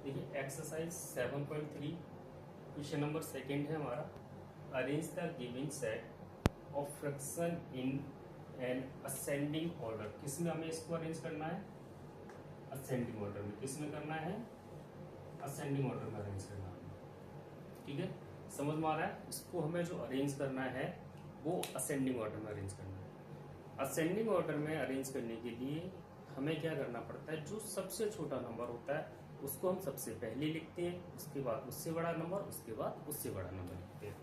देखिए exercise 7.3 question number second है हमारा। Arrange the given set of fraction in an ascending order. किसमें हमें इसको अरेंज करना है? असेंडिंग ऑर्डर में। किसमें करना है? असेंडिंग ऑर्डर में अरेंज करना है। ठीक है, समझ में आ रहा है? इसको हमें जो अरेंज करना है वो असेंडिंग ऑर्डर में अरेंज करना है। असेंडिंग ऑर्डर में अरेंज करने के लिए हमें क्या करना पड़ता है? जो सबसे छोटा नंबर होता है उसको हम सबसे पहले लिखते हैं, उसके बाद उससे बड़ा नंबर, उसके बाद उससे बड़ा नंबर लिखते हैं।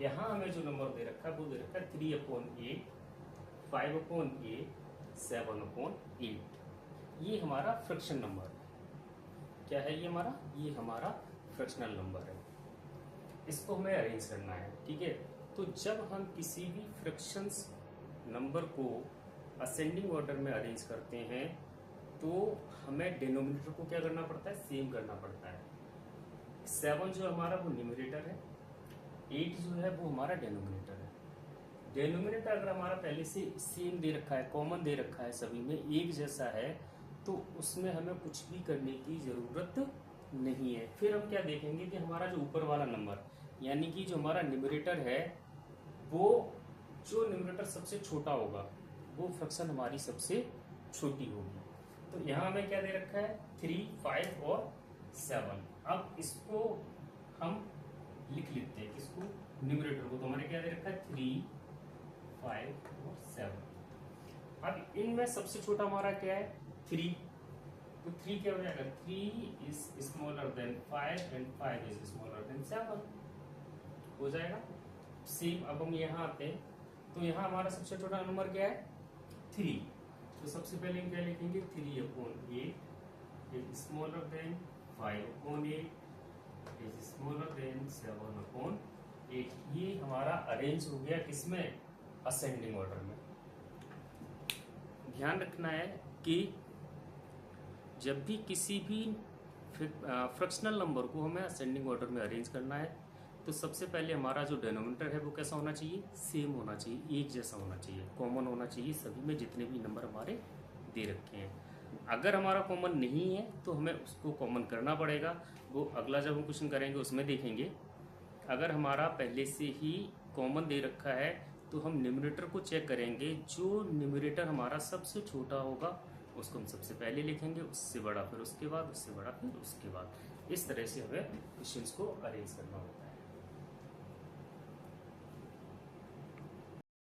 यहाँ हमें जो नंबर दे रखा है वो दे रखा है 3/8, 5/8, 7/8। ये हमारा फ्रैक्शन नंबर है। क्या है ये हमारा? ये हमारा फ्रैक्शनल नंबर है। इसको हमें अरेंज करना है। ठीक है, तो जब हम किसी भी फ्रैक्शंस नंबर को असेंडिंग ऑर्डर में अरेंज करते हैं तो हमें डिनोमिनेटर को क्या करना पड़ता है? सेम करना पड़ता है। 7 जो हमारा वो न्यूमरेटर है, 8 जो है वो हमारा डिनोमिनेटर है। डिनोमिनेटर अगर हमारा पहले से सेम दे रखा है, कॉमन दे रखा है, सभी में एक जैसा है, तो उसमें हमें कुछ भी करने की जरूरत नहीं है। फिर हम क्या देखेंगे कि हमारा जो ऊपर वाला नंबर यानी कि जो हमारा न्यूमरेटर है वो जो न्यूमरेटर सबसे छोटा होगा वो फ्रैक्शन हमारी सबसे छोटी होगी। तो यहाँ हमें क्या दे रखा है? 3, 5 और 7। अब इसको हम लिख लेते हैं। किसको? न्यूमरेटर को। तो हमारे क्या दे रखा है? 3, 5 और 7। अब इनमें सबसे छोटा हमारा क्या है? 3। तो 3 क्या हो जाएगा? 3 is smaller than 5 and 5 is smaller than 7 हो जाएगा। सेम अब हम यहाँ आते हैं तो यहाँ हमारा सबसे छोटा नंबर क्या है? 3। तो सबसे पहले हम क्या लिखेंगे? 3/8 is smaller than 5/8 is smaller than 7/8। ये हमारा अरेंज हो गया किसमें? असेंडिंग ऑर्डर में। ध्यान रखना है कि जब भी किसी भी फ्रैक्शनल नंबर को हमें असेंडिंग ऑर्डर में अरेंज करना है तो सबसे पहले हमारा जो डिनोमिनेटर है वो कैसा होना चाहिए? सेम होना चाहिए, एक जैसा होना चाहिए, कॉमन होना चाहिए सभी में जितने भी नंबर हमारे दे रखे हैं। अगर हमारा कॉमन नहीं है तो हमें उसको कॉमन करना पड़ेगा। वो अगला जब हम क्वेश्चन करेंगे उसमें देखेंगे। अगर हमारा पहले से ही कॉमन दे रखा है तो हम न्यूमरेटर को चेक करेंगे। जो न्यूमरेटर हमारा सबसे छोटा होगा उसको हम सबसे पहले लिखेंगे, उससे बड़ा फिर उसके बाद, उससे बड़ा फिर उसके बाद। इस तरह से हमें क्वेश्चंस को अरेंज करना होता है।